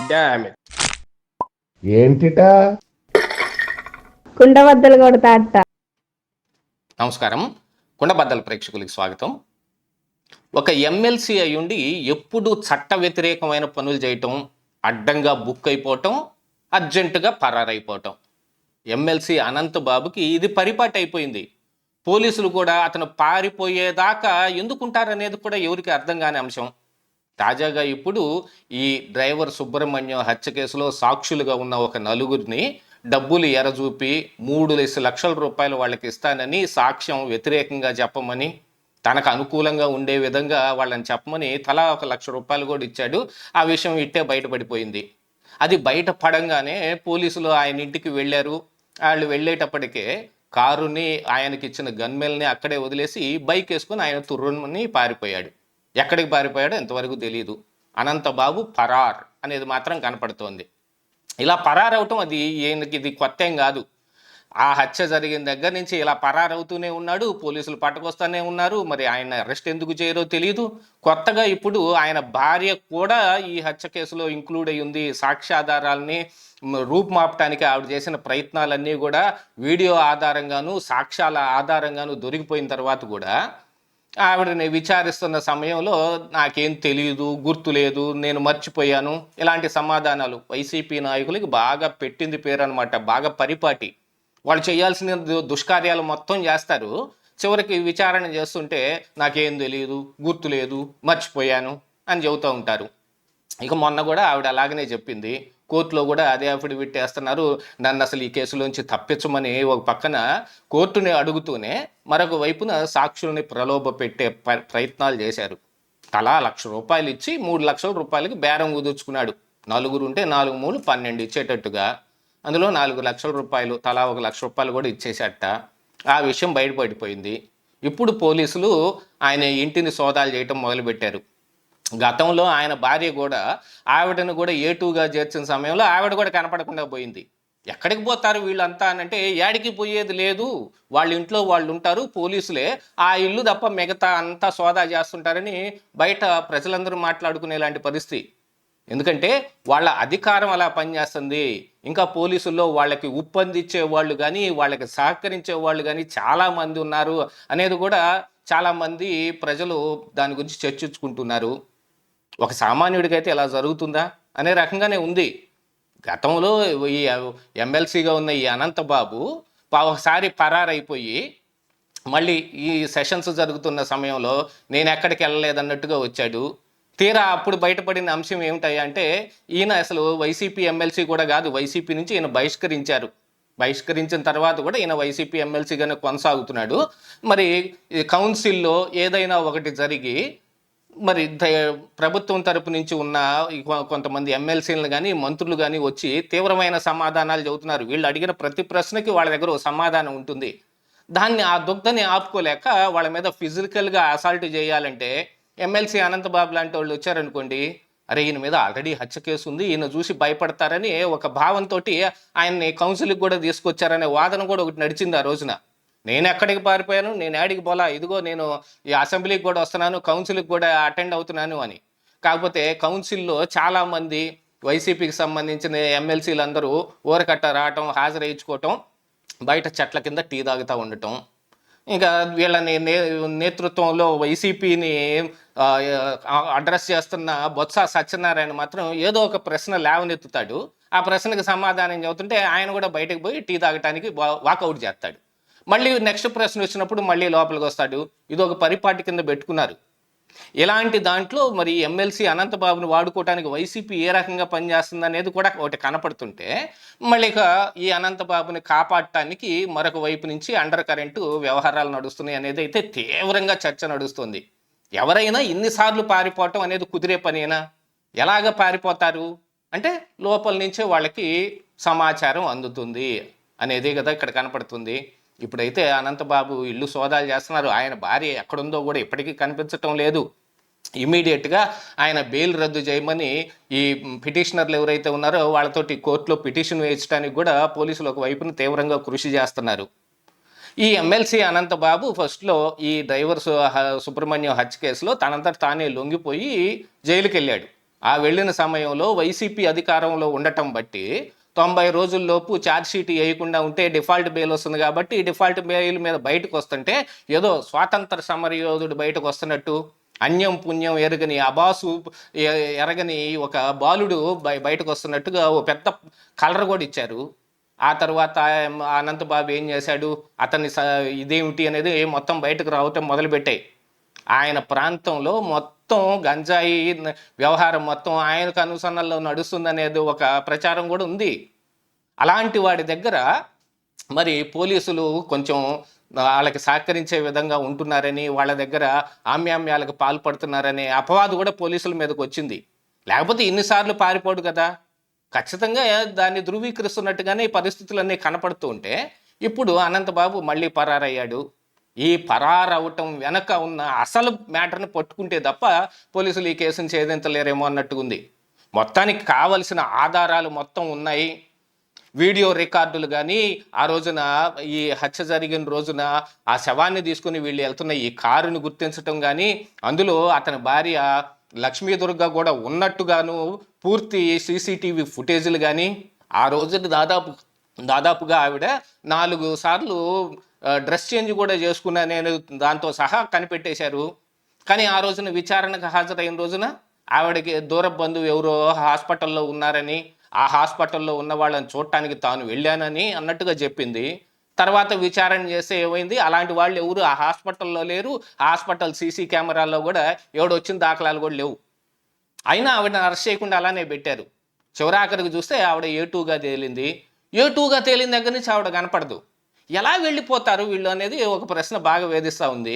Damn it. ఏంటిటా కుండబద్దలు కొడతా అట్ట. నమస్కారం. కుండబద్దల ప్రేక్షకులకి స్వాగతం. ఒక ఎమ్మెల్సీ అయ్యుండి ఎప్పుడు చట్ట వ్యతిరేకమైన పనులు చేయటం, అడ్డంగా బుక్ అయిపోవటం, అర్జెంటుగా పరారైపోవటం. ఎమ్మెల్సీ అనంత్ బాబుకి ఇది పరిపాటి అయిపోయింది. పోలీసులు కూడా అతను పారిపోయేదాకా ఎందుకుంటారనేది కూడా ఎవరికి అర్థం కాని అంశం. తాజాగా ఇప్పుడు ఈ డ్రైవర్ సుబ్రహ్మణ్యం హత్య కేసులో సాక్షులుగా ఉన్న ఒక నలుగురిని డబ్బులు ఎరచూపి 3,00,000 రూపాయలు వాళ్ళకి ఇస్తానని, సాక్ష్యం వ్యతిరేకంగా చెప్పమని, తనకు అనుకూలంగా ఉండే విధంగా వాళ్ళని చెప్పమని తలా 1,00,000 రూపాయలు కూడా ఇచ్చాడు. ఆ విషయం ఇట్టే బయటపడిపోయింది. అది బయటపడంగానే పోలీసులు ఆయన ఇంటికి వెళ్ళారు. వాళ్ళు వెళ్ళేటప్పటికే కారుని, ఆయనకి ఇచ్చిన గన్మెల్ని అక్కడే వదిలేసి బైక్ వేసుకుని ఆయన తుర్రుని పారిపోయాడు. ఎక్కడికి పారిపోయాడో ఇంతవరకు తెలియదు. అనంతబాబు పరార్ అనేది మాత్రం కనపడుతోంది. ఇలా పరారవటం అది ఈయనకి ఇది కొత్త ఏం కాదు. ఆ హత్య జరిగిన దగ్గర నుంచి ఇలా పరారవుతూనే ఉన్నాడు. పోలీసులు పట్టుకొస్తూనే ఉన్నారు. మరి ఆయన అరెస్ట్ ఎందుకు చేయరో తెలియదు. కొత్తగా ఇప్పుడు ఆయన భార్య కూడా ఈ హత్య కేసులో ఇంక్లూడ్ అయి ఉంది. సాక్ష్యాధారాలని రూపుమాపటానికి ఆవిడ చేసిన ప్రయత్నాలన్నీ కూడా వీడియో ఆధారంగాను, సాక్ష్యాల ఆధారంగాను దొరికిపోయిన తర్వాత కూడా ఆవిడని విచారిస్తున్న సమయంలో నాకేం తెలియదు, గుర్తులేదు, నేను మర్చిపోయాను, ఇలాంటి సమాధానాలు వైసీపీ నాయకులకి బాగా పెట్టింది పేరు అనమాట. బాగా పరిపాటి. వాళ్ళు చేయాల్సిన దుష్కార్యాలు మొత్తం చేస్తారు. చివరికి విచారణ చేస్తుంటే నాకేం తెలియదు, గుర్తులేదు, మర్చిపోయాను అని చెబుతూ ఉంటారు. ఇక మొన్న కూడా ఆవిడ అలాగనే చెప్పింది. కోర్టులో కూడా అదే అఫిడవిట్ వేస్తున్నారు. నన్ను అసలు ఈ కేసులోంచి తప్పించమని ఒక పక్కన కోర్టుని అడుగుతూనే మరొక వైపున సాక్షుల్ని ప్రలోభ పెట్టే ప్రయత్నాలు చేశారు. తలా 1,00,000 రూపాయలు ఇచ్చి 3,00,000 రూపాయలకి బేరం కుదుర్చుకున్నాడు. నలుగురు ఉంటే 4 మూలు 12 ఇచ్చేటట్టుగా. అందులో 4,00,000 రూపాయలు, తలా 1,00,000 రూపాయలు కూడా ఇచ్చేసేట. ఆ విషయం బయటపడిపోయింది. ఇప్పుడు పోలీసులు ఆయన ఇంటిని సోదాలు చేయటం మొదలుపెట్టారు. గతంలో ఆయన భార్య కూడా ఆవిడను కూడా ఏటూగా చేర్చిన సమయంలో ఆవిడ కూడా కనపడకుండా పోయింది. ఎక్కడికి పోతారు వీళ్ళంతా అనంటే ఏడికి పోయేది లేదు, వాళ్ళ ఇంట్లో వాళ్ళు ఉంటారు, పోలీసులే ఆ ఇల్లు తప్ప మిగతా అంతా సోదా చేస్తుంటారని బయట ప్రజలందరూ మాట్లాడుకునేలాంటి పరిస్థితి. ఎందుకంటే వాళ్ళ అధికారం అలా పనిచేస్తుంది. ఇంకా పోలీసుల్లో వాళ్ళకి ఉప్పందించే వాళ్ళు కానీ, వాళ్ళకి సహకరించే వాళ్ళు కానీ చాలామంది ఉన్నారు అనేది కూడా చాలామంది ప్రజలు దాని గురించి చర్చించుకుంటున్నారు. ఒక సామాన్యుడికైతే ఇలా జరుగుతుందా అనే రకంగానే ఉంది. గతంలో ఈ ఎమ్మెల్సీగా ఉన్న ఈ అనంతబాబు ఒకసారి పరారైపోయి మళ్ళీ ఈ సెషన్స్ జరుగుతున్న సమయంలో నేను ఎక్కడికి వెళ్ళలేదన్నట్టుగా వచ్చాడు. తీరా అప్పుడు బయటపడిన అంశం ఏమిటంటే ఈయన అసలు వైసీపీ ఎమ్మెల్సీ కూడా కాదు. వైసీపీ నుంచి ఈయన బహిష్కరించారు. బహిష్కరించిన తర్వాత కూడా ఈయన వైసీపీ ఎమ్మెల్సీగానే కొనసాగుతున్నాడు. మరి కౌన్సిల్లో ఏదైనా ఒకటి జరిగి మరి ప్రభుత్వం తరపు నుంచి ఉన్న కొంతమంది ఎమ్మెల్సీలను కానీ, మంత్రులు కానీ వచ్చి తీవ్రమైన సమాధానాలు చెబుతున్నారు. వీళ్ళు అడిగిన ప్రతి ప్రశ్నకి వాళ్ళ దగ్గర ఒక సమాధానం ఉంటుంది. దాన్ని ఆ దుగ్ధని ఆపుకోలేక వాళ్ళ మీద ఫిజికల్గా అసాల్ట్ చేయాలంటే ఎమ్మెల్సీ అనంతబాబు లాంటి వాళ్ళు వచ్చారనుకోండి, అరే ఈయన మీద ఆల్రెడీ హత్య కేసు ఉంది, ఈయన చూసి భయపడతారని ఒక భావంతో ఆయన్ని కౌన్సిల్కి కూడా తీసుకొచ్చారనే వాదన కూడా ఒకటి నడిచింది ఆ రోజున. నేను ఎక్కడికి పారిపోయాను, నేను ఏడికి పోలా, ఇదిగో నేను ఈ అసెంబ్లీకి కూడా వస్తున్నాను, కౌన్సిల్కి కూడా అటెండ్ అవుతున్నాను అని. కాకపోతే కౌన్సిల్లో చాలామంది వైసీపీకి సంబంధించిన ఎమ్మెల్సీలు అందరూ ఊరకట్ట రావటం, హాజరేయించుకోవటం, బయట చెట్ల కింద టీ తాగుతూ ఉండటం. ఇంకా వీళ్ళని నేతృత్వంలో వైసీపీని అడ్రస్ చేస్తున్న బొత్స సత్యనారాయణ మాత్రం ఏదో ఒక ప్రశ్న లేవనెత్తుతాడు. ఆ ప్రశ్నకి సమాధానం చెబుతుంటే ఆయన కూడా బయటకు పోయి టీ తాగటానికి వాకౌట్ చేస్తాడు. మళ్ళీ నెక్స్ట్ ప్రశ్న వచ్చినప్పుడు మళ్ళీ లోపలికి వస్తాడు. ఇది ఒక పరిపాటి కింద పెట్టుకున్నారు. ఇలాంటి దాంట్లో మరి ఎమ్మెల్సీ అనంతబాబుని వాడుకోవడానికి వైసీపీ ఏ రకంగా పనిచేస్తుంది అనేది కూడా ఒకటి కనపడుతుంటే, మళ్ళీ ఈ అనంతబాబుని కాపాడటానికి మరొక వైపు నుంచి అండర్ కరెంటు వ్యవహారాలు నడుస్తున్నాయి అనేది అయితే తీవ్రంగా చర్చ నడుస్తుంది. ఎవరైనా ఇన్నిసార్లు పారిపోవటం అనేది కుదిరే పనేనా? ఎలాగ పారిపోతారు అంటే లోపల నుంచే వాళ్ళకి సమాచారం అందుతుంది అనేది కదా ఇక్కడ కనపడుతుంది. ఇప్పుడైతే అనంతబాబు ఇల్లు సోదాలు చేస్తున్నారు. ఆయన భార్య ఎక్కడుందో కూడా ఇప్పటికీ కనిపించటం లేదు. ఇమీడియట్గా ఆయన బెయిల్ రద్దు చేయమని ఈ పిటిషనర్లు ఎవరైతే ఉన్నారో వాళ్ళతోటి కోర్టులో పిటిషన్ వేయించడానికి కూడా పోలీసులు ఒక వైపున తీవ్రంగా కృషి చేస్తున్నారు. ఈ ఎమ్మెల్సీ అనంతబాబు ఫస్ట్లో ఈ డ్రైవర్ సుబ్రహ్మణ్యం హత్య కేసులో తనంతట తానే లొంగిపోయి జైలుకి వెళ్ళాడు. ఆ వెళ్ళిన సమయంలో వైసీపీ అధికారంలో ఉండటం బట్టి 90 రోజుల్లోపు ఛార్జ్షీట్ వేయకుండా ఉంటే డిఫాల్ట్ బెయిల్ వస్తుంది కాబట్టి ఈ డిఫాల్ట్ బెయిల్ మీద బయటకు వస్తుంటే ఏదో స్వాతంత్ర సమరయోధుడు బయటకు వస్తున్నట్టు, అన్యం పుణ్యం ఎరగని అబాసు ఎరగని ఒక బాలుడు బయటకు వస్తున్నట్టుగా ఓ పెద్ద కలర్ కూడా ఇచ్చారు. ఆ తర్వాత అనంతబాబు ఏం చేశాడు, అతన్ని ఇదేమిటి అనేది మొత్తం బయటకు రావటం మొదలుపెట్టాయి. ఆయన ప్రాంతంలో మొత్తం గంజాయి వ్యవహారం మొత్తం ఆయనకు అనుసరణలో నడుస్తుందనేది ఒక ప్రచారం కూడా ఉంది. అలాంటి వాడి దగ్గర మరి పోలీసులు కొంచెం వాళ్ళకి సహకరించే విధంగా ఉంటున్నారని, వాళ్ళ దగ్గర ఆమ్యామ్యాలకు పాల్పడుతున్నారనే అపవాదు కూడా పోలీసుల మీదకి వచ్చింది. లేకపోతే ఇన్నిసార్లు పారిపోడు కదా. ఖచ్చితంగా దాన్ని ధృవీకరిస్తున్నట్టుగానే ఈ పరిస్థితులన్నీ కనపడుతూ ఉంటే ఇప్పుడు అనంతబాబు మళ్ళీ పరారయ్యాడు. ఈ పరారవటం వెనక ఉన్న అసలు మ్యాటర్ని పట్టుకుంటే తప్ప పోలీసులు ఈ కేసును ఛేదించలేరేమో అన్నట్టుగా ఉంది. మొత్తానికి కావలసిన ఆధారాలు మొత్తం ఉన్నాయి. వీడియో రికార్డులు కానీ, ఆ రోజున ఈ హత్య జరిగిన రోజున ఆ శవాన్ని తీసుకుని వీళ్ళు వెళ్తున్న ఈ కారుని గుర్తించటం కానీ, అందులో అతని భార్య లక్ష్మీదుర్గ కూడా ఉన్నట్టుగాను పూర్తి సీసీటీవీ ఫుటేజీలు కానీ, ఆ రోజున దాదాపుగా ఆవిడ 4 సార్లు డ్రెస్ చేంజ్ కూడా చేసుకున్నా నేను దాంతో సహా కనిపెట్టేశారు. కానీ ఆ రోజున విచారణకు హాజరైన రోజున ఆవిడకి దూర బంధువు ఎవరో హాస్పిటల్లో ఉన్నారని, ఆ హాస్పిటల్లో ఉన్న వాళ్ళని చూడటానికి తాను వెళ్ళానని అన్నట్టుగా చెప్పింది. తర్వాత విచారణ చేస్తే ఏమైంది, అలాంటి వాళ్ళు ఎవరు ఆ హాస్పిటల్లో లేరు. హాస్పిటల్ సీసీ కెమెరాల్లో కూడా ఎవడొచ్చిన దాఖలాలు కూడా లేవు. అయినా ఆవిడని అరెస్ట్ చేయకుండా అలానే పెట్టారు. చివరాఖరికి చూస్తే ఆవిడ A2గా తేలింది. A2గా తేలిన దగ్గర నుంచి ఆవిడ కనపడదు. ఎలా వెళ్ళిపోతారు వీళ్ళు అనేది ఒక ప్రశ్న బాగా వేధిస్తూ ఉంది.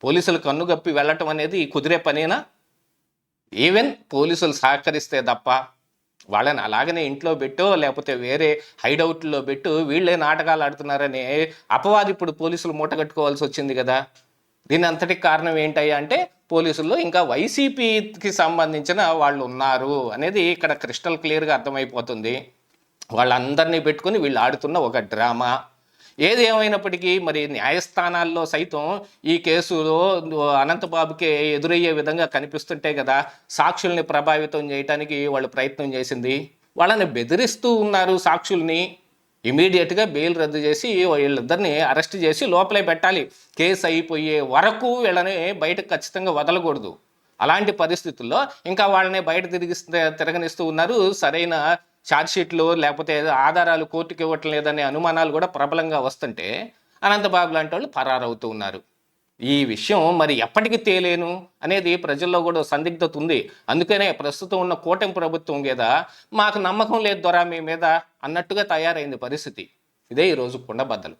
పోలీసులు కన్నుగప్పి వెళ్ళటం అనేది కుదిరే పనేనా? ఈవెన్ పోలీసులు సహకరిస్తే తప్ప వాళ్ళని అలాగనే ఇంట్లో పెట్టో లేకపోతే వేరే హైడౌట్లో పెట్టు వీళ్ళే నాటకాలు ఆడుతున్నారనే అపవాది ఇప్పుడు పోలీసులు మూటగట్టుకోవాల్సి వచ్చింది కదా. దీని అంతటికి కారణం ఏంటయ్యా అంటే పోలీసుల్లో ఇంకా వైసీపీకి సంబంధించిన వాళ్ళు ఉన్నారు అనేది ఇక్కడ క్రిస్టల్ క్లియర్గా అర్థమైపోతుంది. వాళ్ళందరినీ పెట్టుకుని వీళ్ళు ఆడుతున్న ఒక డ్రామా. ఏది ఏమైనప్పటికీ మరి న్యాయస్థానాల్లో సైతం ఈ కేసులో అనంతబాబుకే ఎదురయ్యే విధంగా కనిపిస్తుంటే కదా సాక్షుల్ని ప్రభావితం చేయడానికి వాళ్ళు ప్రయత్నం చేసింది. వాళ్ళని బెదిరిస్తూ ఉన్నారు సాక్షుల్ని. ఇమీడియట్గా బెయిల్ రద్దు చేసి వీళ్ళిద్దరిని అరెస్ట్ చేసి లోపలే పెట్టాలి. కేసు అయిపోయే వరకు వీళ్ళని బయటకు ఖచ్చితంగా వదలకూడదు. అలాంటి పరిస్థితుల్లో ఇంకా వాళ్ళని బయట తిరగనిస్తూ ఉన్నారు. సరైన ఛార్జ్షీట్లు లేకపోతే ఆధారాలు కోర్టుకి ఇవ్వటం లేదనే అనుమానాలు కూడా ప్రబలంగా వస్తుంటే అనంతబాబు లాంటి వాళ్ళు పరారవుతూ ఉన్నారు. ఈ విషయం మరి ఎప్పటికీ తేలేను అనేది ప్రజల్లో కూడా సందిగ్ధత ఉంది. అందుకనే ప్రస్తుతం ఉన్న కూటమి ప్రభుత్వం మీద మాకు నమ్మకం లేదు దొరా మీ మీద అన్నట్టుగా తయారైంది పరిస్థితి. ఇదే ఈరోజు కుండబద్దలు.